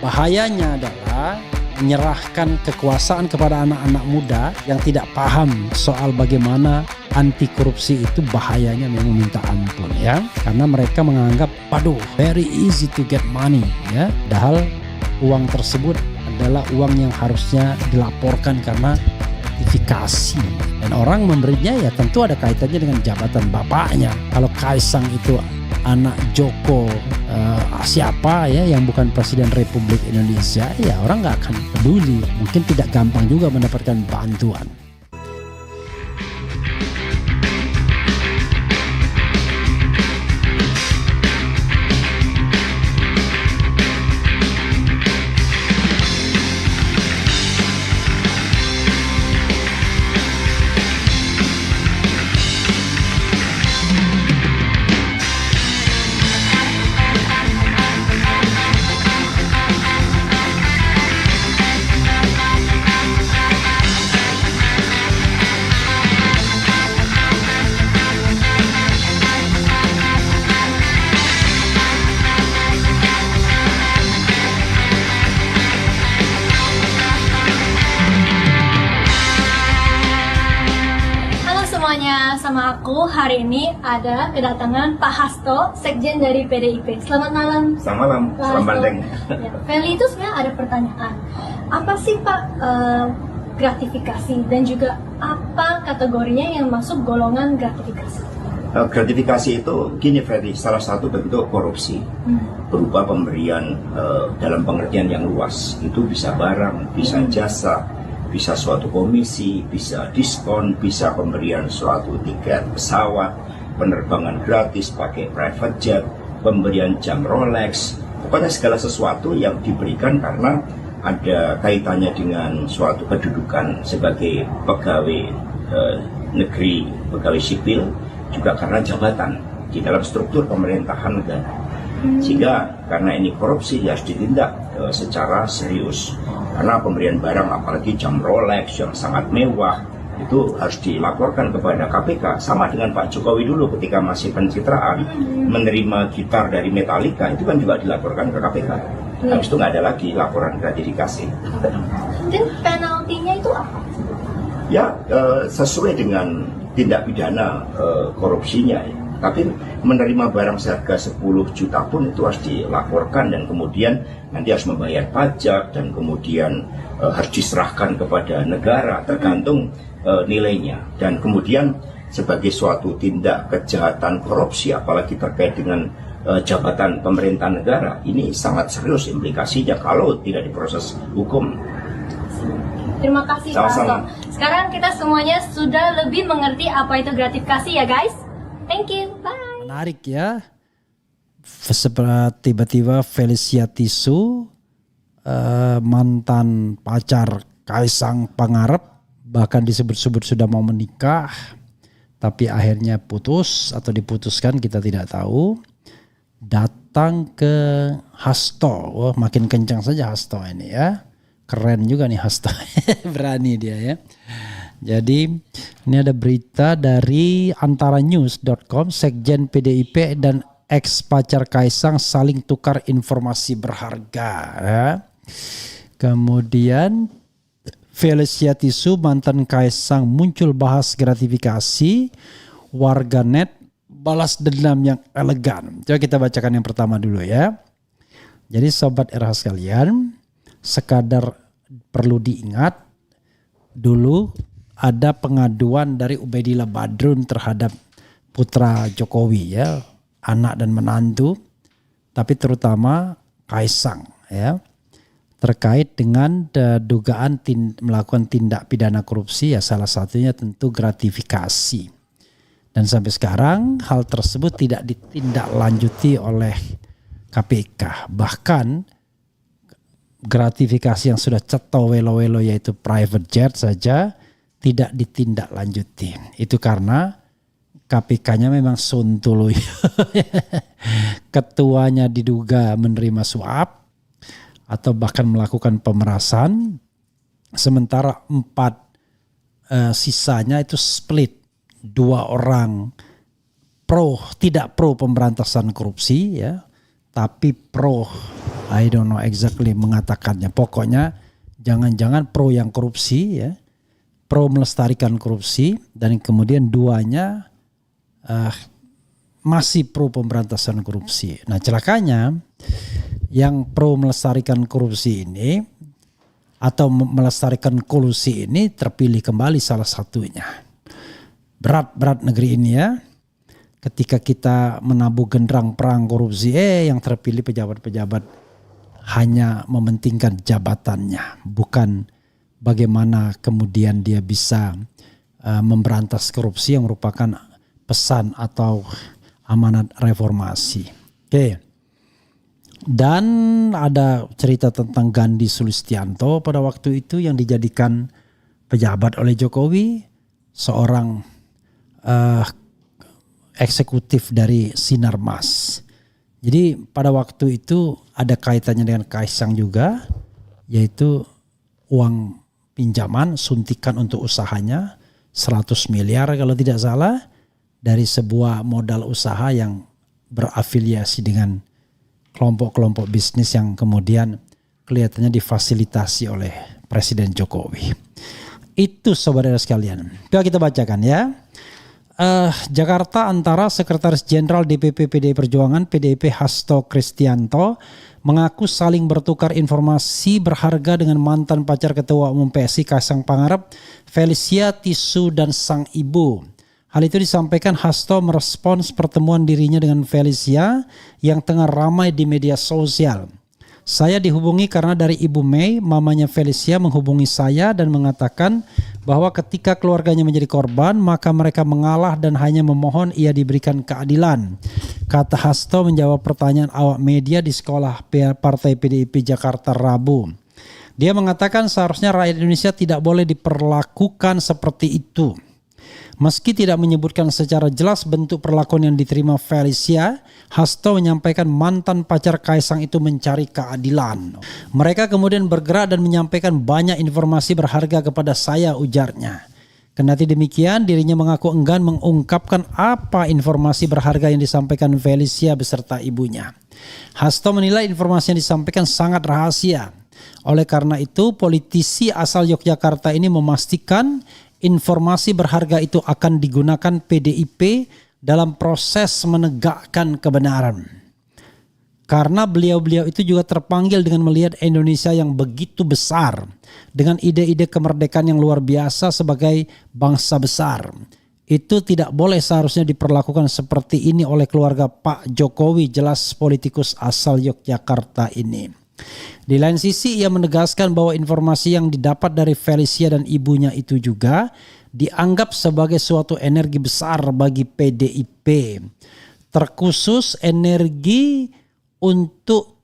Bahayanya adalah menyerahkan kekuasaan kepada anak-anak muda yang tidak paham soal bagaimana anti korupsi itu bahayanya memang minta ampun ya. Karena mereka menganggap waduh very easy to get money ya. Padahal uang tersebut adalah uang yang harusnya dilaporkan karena gratifikasi. Dan orang memberinya ya tentu ada kaitannya dengan jabatan bapaknya. Kalau Kaisang itu anak Joko siapa ya yang bukan Presiden Republik Indonesia, ya orang nggak akan peduli. Mungkin tidak gampang juga mendapatkan bantuan. Sama aku hari ini ada kedatangan Pak Hasto, Sekjen dari PDIP. Selamat malam. Selamat malam, selamat bandeng. Ya, Feli itu sebenarnya ada pertanyaan. Apa sih Pak gratifikasi dan juga apa kategorinya yang masuk golongan gratifikasi? Gratifikasi itu gini Ferry, salah satu bentuk korupsi berupa pemberian dalam pengertian yang luas. Itu bisa barang, bisa jasa, bisa suatu komisi, bisa diskon, bisa pemberian suatu tiket pesawat, penerbangan gratis pakai private jet, pemberian jam Rolex, pokoknya segala sesuatu yang diberikan karena ada kaitannya dengan suatu kedudukan sebagai pegawai negeri, pegawai sipil, juga karena jabatan di dalam struktur pemerintahan negara. Sehingga karena ini korupsi ya harus ditindak secara serius. Karena pemberian barang apalagi jam Rolex yang sangat mewah itu harus dilaporkan kepada KPK. Sama dengan Pak Jokowi dulu ketika masih pencitraan menerima gitar dari Metallica itu kan juga dilaporkan ke KPK. Habis itu nggak ada lagi laporan gratifikasi. Dan penaltinya itu apa? Ya sesuai dengan tindak pidana korupsinya ya. Tapi menerima barang seharga 10 juta pun itu harus dilaporkan dan kemudian nanti harus membayar pajak dan kemudian harus diserahkan kepada negara tergantung nilainya. Dan kemudian sebagai suatu tindak kejahatan korupsi apalagi terkait dengan jabatan pemerintahan negara, ini sangat serius implikasinya kalau tidak diproses hukum. Terima kasih Pak Hasto. Sekarang kita semuanya sudah lebih mengerti apa itu gratifikasi ya guys. Thank you, bye. Menarik ya. Tiba-tiba Felicia Tisu, mantan pacar Kaisang Pangarep, bahkan disebut-sebut sudah mau menikah, tapi akhirnya putus atau diputuskan kita tidak tahu. Datang ke Hasto, wah makin kencang saja Hasto ini ya. Keren juga nih Hasto, berani dia ya. Jadi ini ada berita dari antaranews.com, Sekjen PDIP dan ex pacar Kaisang saling tukar informasi berharga. Ya. Kemudian Felicia Tisu mantan Kaisang muncul bahas gratifikasi, warganet balas dendam yang elegan. Coba kita bacakan yang pertama dulu ya. Jadi sobat RH sekalian, sekadar perlu diingat dulu ada pengaduan dari Ubaidillah Badrun terhadap putra Jokowi ya, anak dan menantu, tapi terutama Kaisang ya, terkait dengan dugaan melakukan tindak pidana korupsi ya, salah satunya tentu gratifikasi. Dan sampai sekarang hal tersebut tidak ditindaklanjuti oleh KPK. Bahkan gratifikasi yang sudah ceto welo-welo yaitu private jet saja tidak ditindaklanjuti. Itu karena KPK-nya memang sontoloyo. Ketuanya diduga menerima suap atau bahkan melakukan pemerasan. Sementara 4 sisanya itu split. 2 orang tidak pro pemberantasan korupsi ya, tapi pro I don't know exactly mengatakannya. Pokoknya jangan-jangan pro yang korupsi ya, pro melestarikan korupsi, dan kemudian duanya masih pro pemberantasan korupsi. Nah celakanya yang pro melestarikan korupsi ini atau melestarikan kolusi ini terpilih kembali salah satunya. Berat negeri ini ya. Ketika kita menabuh genderang perang korupsi, yang terpilih pejabat-pejabat hanya mementingkan jabatannya, bukan bagaimana kemudian dia bisa memberantas korupsi yang merupakan pesan atau amanat reformasi. Oke. Dan ada cerita tentang Gandhi Sulistianto pada waktu itu yang dijadikan pejabat oleh Jokowi, seorang eksekutif dari Sinarmas. Jadi pada waktu itu ada kaitannya dengan Kaisang juga, yaitu uang pinjaman suntikan untuk usahanya 100 miliar kalau tidak salah dari sebuah modal usaha yang berafiliasi dengan kelompok-kelompok bisnis yang kemudian kelihatannya difasilitasi oleh Presiden Jokowi. Itu saudara sekalian. Coba kita bacakan ya. Jakarta antara Sekretaris Jenderal DPP PDI Perjuangan PDIP Hasto Kristianto mengaku saling bertukar informasi berharga dengan mantan pacar Ketua Umum PSI Kaisang Pangarep, Felicia Tisu dan sang ibu. Hal itu disampaikan Hasto merespons pertemuan dirinya dengan Felicia yang tengah ramai di media sosial. Saya dihubungi karena dari Ibu Mei, mamanya Felicia menghubungi saya dan mengatakan bahwa ketika keluarganya menjadi korban, maka mereka mengalah dan hanya memohon ia diberikan keadilan. Kata Hasto menjawab pertanyaan awak media di sekolah Partai PDIP Jakarta Rabu. Dia mengatakan seharusnya rakyat Indonesia tidak boleh diperlakukan seperti itu. Meski tidak menyebutkan secara jelas bentuk perlakuan yang diterima Felicia, Hasto menyampaikan mantan pacar Kaisang itu mencari keadilan. Mereka kemudian bergerak dan menyampaikan banyak informasi berharga kepada saya, ujarnya. Kendati demikian, dirinya mengaku enggan mengungkapkan apa informasi berharga yang disampaikan Felicia beserta ibunya. Hasto menilai informasi yang disampaikan sangat rahasia. Oleh karena itu, politisi asal Yogyakarta ini memastikan informasi berharga itu akan digunakan PDIP dalam proses menegakkan kebenaran. Karena beliau-beliau itu juga terpanggil dengan melihat Indonesia yang begitu besar, dengan ide-ide kemerdekaan yang luar biasa sebagai bangsa besar. Itu tidak boleh seharusnya diperlakukan seperti ini oleh keluarga Pak Jokowi, jelas politikus asal Yogyakarta ini. Di lain sisi ia menegaskan bahwa informasi yang didapat dari Felicia dan ibunya itu juga dianggap sebagai suatu energi besar bagi PDIP. Terkhusus energi untuk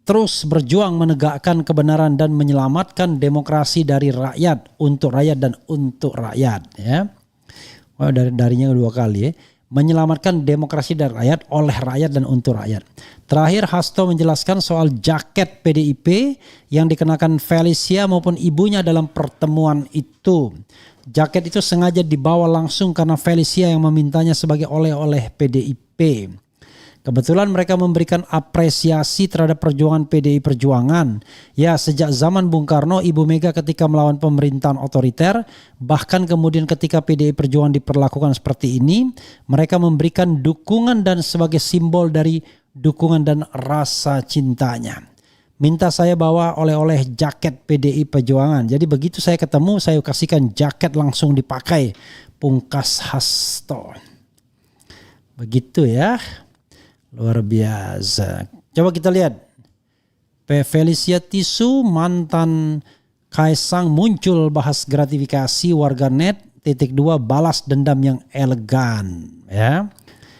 terus berjuang menegakkan kebenaran dan menyelamatkan demokrasi dari rakyat, untuk rakyat dan untuk rakyat. Ya. Oh, darinya dua kali ya. Menyelamatkan demokrasi dari rakyat, oleh rakyat dan untuk rakyat. Terakhir Hasto menjelaskan soal jaket PDIP yang dikenakan Felicia maupun ibunya dalam pertemuan itu. Jaket itu sengaja dibawa langsung karena Felicia yang memintanya sebagai oleh-oleh PDIP. Kebetulan mereka memberikan apresiasi terhadap perjuangan PDI Perjuangan. Ya, sejak zaman Bung Karno, Ibu Mega ketika melawan pemerintahan otoriter, bahkan kemudian ketika PDI Perjuangan diperlakukan seperti ini, mereka memberikan dukungan dan sebagai simbol dari dukungan dan rasa cintanya. Minta saya bawa oleh-oleh jaket PDI Perjuangan. Jadi begitu saya ketemu, saya kasihkan jaket langsung dipakai. Pungkas Hasto. Begitu ya. Luar biasa. Coba kita lihat. Felicia Tisu mantan Kaisang muncul bahas gratifikasi warganet. .2 balas dendam yang elegan. Ya.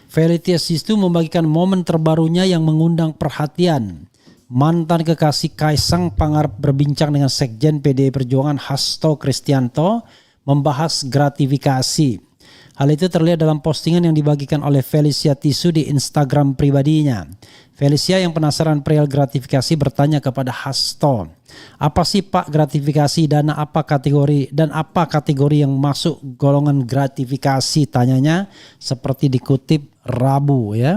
Felicia Tisu membagikan momen terbarunya yang mengundang perhatian. Mantan kekasih Kaisang Pangarep berbincang dengan Sekjen PDI Perjuangan Hasto Kristianto membahas gratifikasi. Hal itu terlihat dalam postingan yang dibagikan oleh Felicia Tisu di Instagram pribadinya. Felicia yang penasaran perihal gratifikasi bertanya kepada Hasto, apa sih Pak gratifikasi, dana apa kategori dan apa kategori yang masuk golongan gratifikasi, tanyanya seperti dikutip Rabu ya.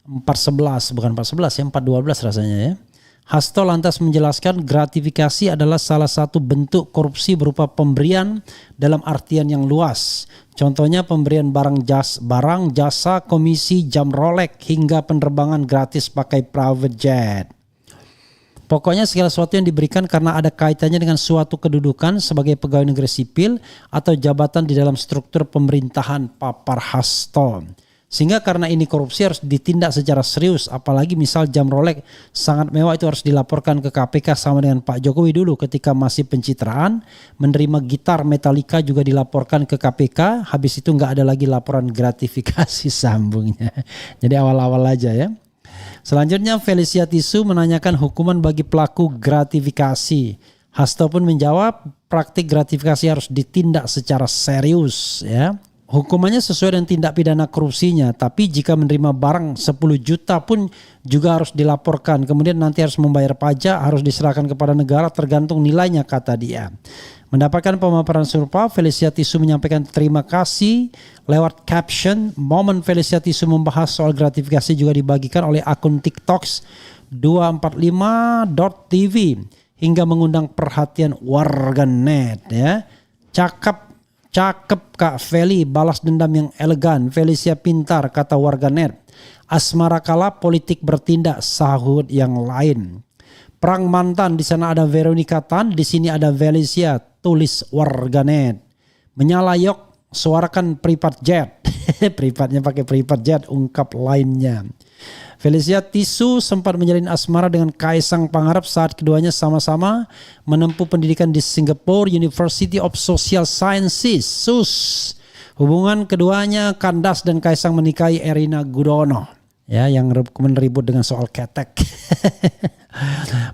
411 bukan 411 ya, 412 rasanya ya. Hasto lantas menjelaskan gratifikasi adalah salah satu bentuk korupsi berupa pemberian dalam artian yang luas. Contohnya pemberian barang jasa, komisi, jam Rolex, hingga penerbangan gratis pakai private jet. Pokoknya segala sesuatu yang diberikan karena ada kaitannya dengan suatu kedudukan sebagai pegawai negeri sipil atau jabatan di dalam struktur pemerintahan, papar Hasto. Sehingga karena ini korupsi harus ditindak secara serius, apalagi misal jam Rolex sangat mewah itu harus dilaporkan ke KPK sama dengan Pak Jokowi dulu ketika masih pencitraan, menerima gitar Metallica juga dilaporkan ke KPK, habis itu nggak ada lagi laporan gratifikasi sambungnya. Jadi awal-awal aja ya. Selanjutnya Felicia Tisu menanyakan hukuman bagi pelaku gratifikasi. Hasto pun menjawab praktik gratifikasi harus ditindak secara serius ya. Hukumannya sesuai dengan tindak pidana korupsinya, tapi jika menerima barang 10 juta pun juga harus dilaporkan. Kemudian nanti harus membayar pajak, harus diserahkan kepada negara tergantung nilainya, kata dia. Mendapatkan pemaparan serupa, Felicia Tisu menyampaikan terima kasih lewat caption. Momen Felicia Tisu membahas soal gratifikasi juga dibagikan oleh akun TikToks 245.tv hingga mengundang perhatian warganet ya. Cakep Kak Feli, balas dendam yang elegan. Felicia pintar, kata warganet. Asmara kalah, politik bertindak, sahut yang lain. Perang mantan, di sana ada Veronica Tan, di sini ada Felicia, tulis warganet. Menyalayok, suarakan private jet. Privatnya pakai private jet, ungkap lainnya. Felicia Tisu sempat menjalin asmara dengan Kaisang Pangarep saat keduanya sama-sama menempuh pendidikan di Singapore University of Social Sciences, SUS. Hubungan keduanya kandas dan Kaisang menikahi Erina Gudono, ya, yang kemudian ribut dengan soal ketek.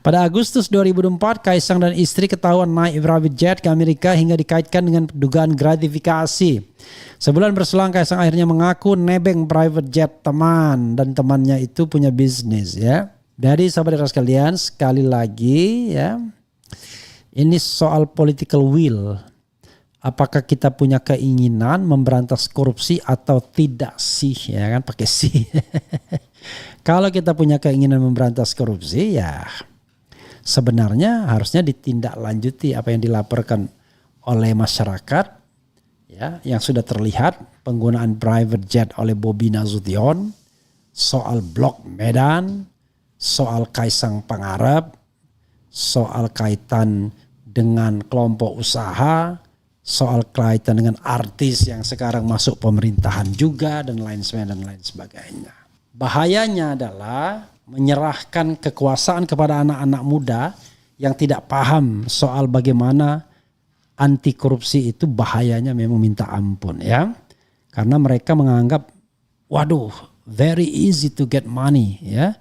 Pada Agustus 2004, Kaisang dan istri ketahuan naik private jet ke Amerika hingga dikaitkan dengan dugaan gratifikasi. Sebulan berselang Kaisang akhirnya mengaku nebeng private jet teman dan temannya itu punya bisnis ya. Jadi sahabat sekalian, sekali lagi ya, ini soal political will. Apakah kita punya keinginan memberantas korupsi atau tidak sih, ya kan, pakai sih. Kalau kita punya keinginan memberantas korupsi ya sebenarnya harusnya ditindaklanjuti apa yang dilaporkan oleh masyarakat ya, yang sudah terlihat penggunaan private jet oleh Bobi Nasution, soal Blok Medan, soal Kaisang Pangarep, soal kaitan dengan kelompok usaha, soal kaitan dengan artis yang sekarang masuk pemerintahan juga dan lain sebagainya. Bahayanya adalah menyerahkan kekuasaan kepada anak-anak muda yang tidak paham soal bagaimana anti korupsi itu. Bahayanya memang minta ampun ya. Karena mereka menganggap waduh very easy to get money ya.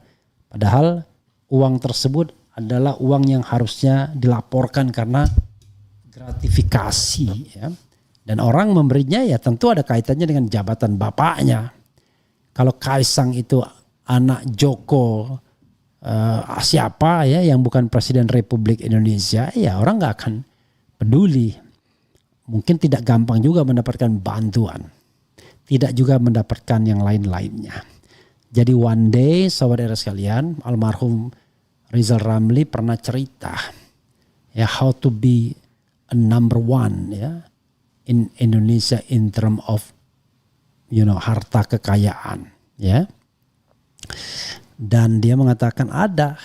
Padahal uang tersebut adalah uang yang harusnya dilaporkan karena gratifikasi ya. Dan orang memberinya ya tentu ada kaitannya dengan jabatan bapaknya. Kalau Kaisang itu anak Joko siapa ya yang bukan Presiden Republik Indonesia, ya orang gak akan peduli. Mungkin tidak gampang juga mendapatkan bantuan. Tidak juga mendapatkan yang lain-lainnya. Jadi one day sahabat era sekalian, almarhum Rizal Ramli pernah cerita ya how to be a number one ya in Indonesia in term of harta kekayaan ya. Dan dia mengatakan ada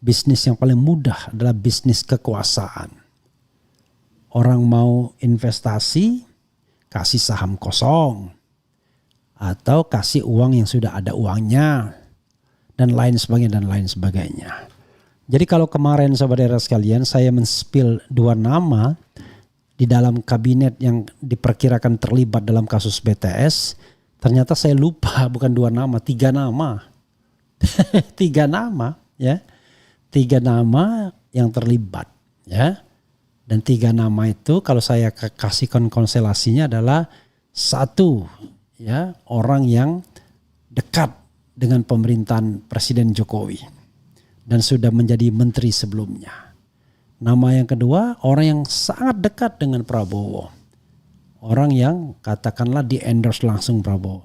bisnis yang paling mudah adalah bisnis kekuasaan. Orang mau investasi kasih saham kosong atau kasih uang yang sudah ada uangnya dan lain sebagainya. Jadi kalau kemarin saudara sekalian saya men-spill 2 nama di dalam kabinet yang diperkirakan terlibat dalam kasus BTS, ternyata saya lupa bukan 2 nama, 3 nama. 3 nama ya. 3 nama yang terlibat ya. Dan 3 nama itu kalau saya kasihkan konstelasinya adalah 1 ya, orang yang dekat dengan pemerintahan Presiden Jokowi dan sudah menjadi menteri sebelumnya. Nama yang kedua, orang yang sangat dekat dengan Prabowo. Orang yang katakanlah di endorse langsung Prabowo.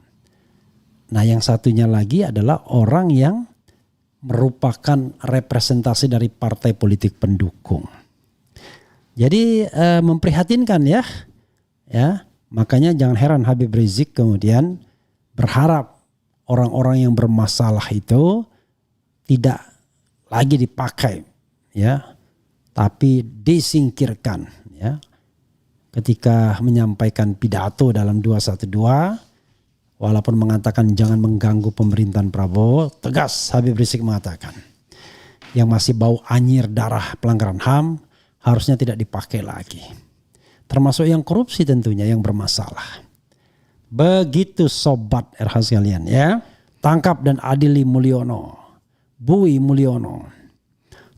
Nah yang satunya lagi adalah orang yang merupakan representasi dari partai politik pendukung. Jadi memprihatinkan ya. Makanya jangan heran Habib Rizik kemudian berharap orang-orang yang bermasalah itu tidak lagi dipakai ya, tapi disingkirkan ya. Ketika menyampaikan pidato dalam 212 walaupun mengatakan jangan mengganggu pemerintahan Prabowo, tegas Habib Rizik mengatakan yang masih bau anyir darah pelanggaran HAM harusnya tidak dipakai lagi. Termasuk yang korupsi tentunya yang bermasalah. Begitu sobat RH sekalian ya. Tangkap dan adili Mulyono. Bui Mulyono.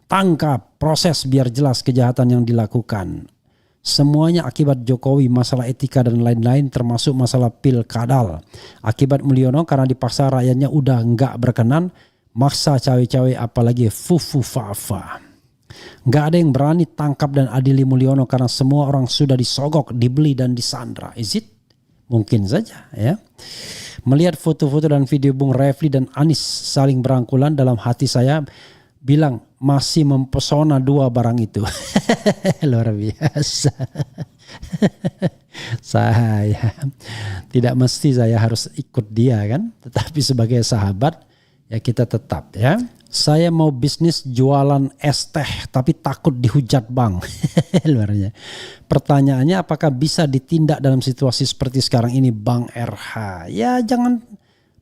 Tangkap, proses biar jelas kejahatan yang dilakukan. Semuanya akibat Jokowi, masalah etika dan lain-lain termasuk masalah pilkadal. Akibat Mulyono karena dipaksa rakyatnya udah enggak berkenan, maksa cawe-cawe apalagi fufu fafa. Enggak ada yang berani tangkap dan adili Mulyono karena semua orang sudah disogok, dibeli dan disandra. Is it? Mungkin saja ya. Melihat foto-foto dan video Bung Refli dan Anies saling berangkulan dalam hati saya bilang masih mempesona dua barang itu. Luar biasa. Saya tidak mesti saya harus ikut dia kan, tetapi sebagai sahabat ya kita tetap ya. Saya mau bisnis jualan es teh tapi takut dihujat bang. Luarnya. Pertanyaannya apakah bisa ditindak dalam situasi seperti sekarang ini Bang RH? Ya jangan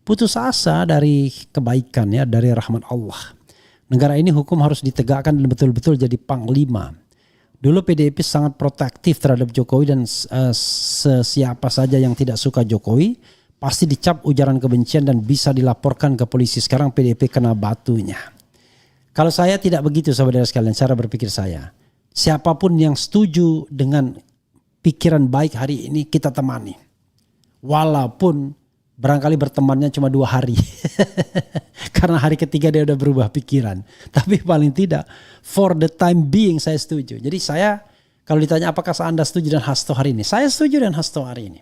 putus asa dari kebaikan ya, dari rahmat Allah. Negara ini hukum harus ditegakkan dan betul-betul jadi panglima. Dulu PDIP sangat protektif terhadap Jokowi dan siapa saja yang tidak suka Jokowi pasti dicap ujaran kebencian dan bisa dilaporkan ke polisi. Sekarang PDIP kena batunya. Kalau saya tidak begitu saudara sekalian, cara berpikir saya. Siapapun yang setuju dengan pikiran baik hari ini kita temani. Walaupun barangkali bertemannya cuma 2 hari. Karena hari ketiga dia udah berubah pikiran. Tapi paling tidak for the time being saya setuju. Jadi saya kalau ditanya apakah Anda setuju dengan Hasto hari ini. Saya setuju dengan Hasto hari ini.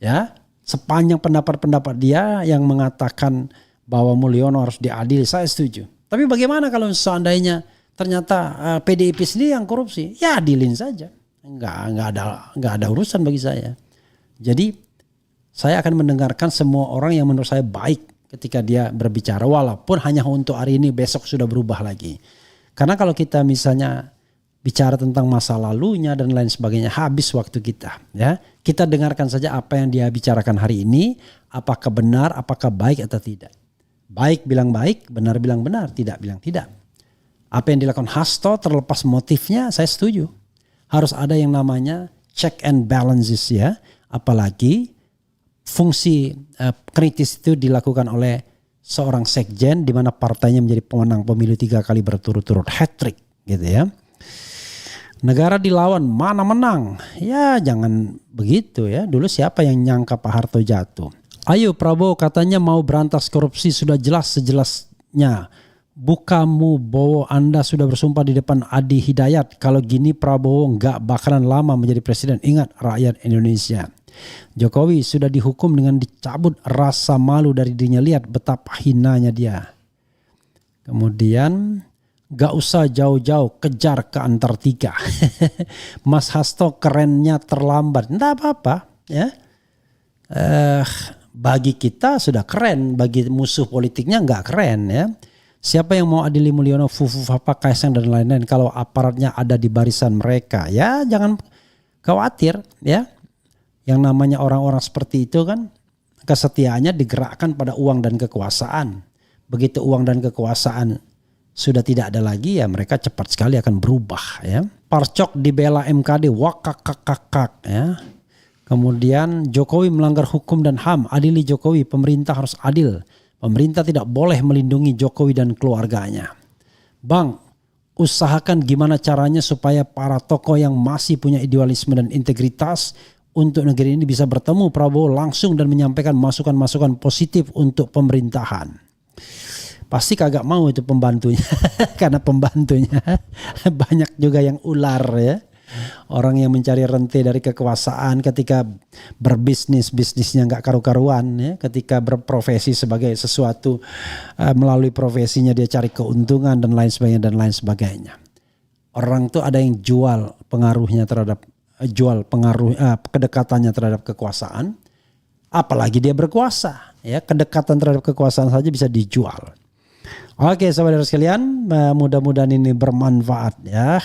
Ya, sepanjang pendapat-pendapat dia yang mengatakan bahwa Mulyono harus diadili, saya setuju. Tapi bagaimana kalau seandainya ternyata PDIP sendiri yang korupsi? Ya adilin saja. Enggak ada urusan bagi saya. Jadi saya akan mendengarkan semua orang yang menurut saya baik ketika dia berbicara. Walaupun hanya untuk hari ini, besok sudah berubah lagi. Karena kalau kita misalnya bicara tentang masa lalunya dan lain sebagainya, habis waktu kita. Ya, kita dengarkan saja apa yang dia bicarakan hari ini. Apakah benar, apakah baik atau tidak. Baik bilang baik, benar bilang benar, tidak bilang tidak. Apa yang dilakukan Hasto terlepas motifnya saya setuju. Harus ada yang namanya check and balances ya. Apalagi fungsi kritis itu dilakukan oleh seorang sekjen di mana partainya menjadi pemenang pemilu 3 kali berturut-turut, hat-trick gitu ya. Negara dilawan mana menang? Ya jangan begitu ya. Dulu siapa yang nyangka Pak Harto jatuh? Ayo Prabowo katanya mau berantas korupsi, sudah jelas sejelasnya. Bukamu Bowo, Anda sudah bersumpah di depan Adi Hidayat. Kalau gini Prabowo nggak bakalan lama menjadi presiden. Ingat rakyat Indonesia. Jokowi sudah dihukum dengan dicabut rasa malu dari dirinya. Lihat betapa hinanya dia. Kemudian gak usah jauh-jauh kejar ke Antartika. Mas Hasto kerennya terlambat. Nggak apa-apa ya. Bagi kita sudah keren, bagi musuh politiknya nggak keren ya. Siapa yang mau adili Mulyono, Fufu Fapa, Kaisang dan lain-lain kalau aparatnya ada di barisan mereka? Ya jangan khawatir ya. Yang namanya orang-orang seperti itu kan kesetiaannya digerakkan pada uang dan kekuasaan. Begitu uang dan kekuasaan sudah tidak ada lagi ya mereka cepat sekali akan berubah ya. Parcok dibela MKD wakakakakak ya. Kemudian Jokowi melanggar hukum dan HAM, adili Jokowi, pemerintah harus adil. Pemerintah tidak boleh melindungi Jokowi dan keluarganya. Bang, usahakan gimana caranya supaya para tokoh yang masih punya idealisme dan integritas untuk negeri ini bisa bertemu Prabowo langsung dan menyampaikan masukan-masukan positif untuk pemerintahan. Pasti kagak mau itu pembantunya. Karena pembantunya banyak juga yang ular ya. Orang yang mencari rente dari kekuasaan ketika bisnisnya nggak karu-karuan ya, ketika berprofesi sebagai sesuatu melalui profesinya dia cari keuntungan dan lain sebagainya. Orang tuh ada yang jual kedekatannya terhadap kekuasaan, apalagi dia berkuasa ya, kedekatan terhadap kekuasaan saja bisa dijual. Oke saudara sekalian, mudah-mudahan ini bermanfaat ya.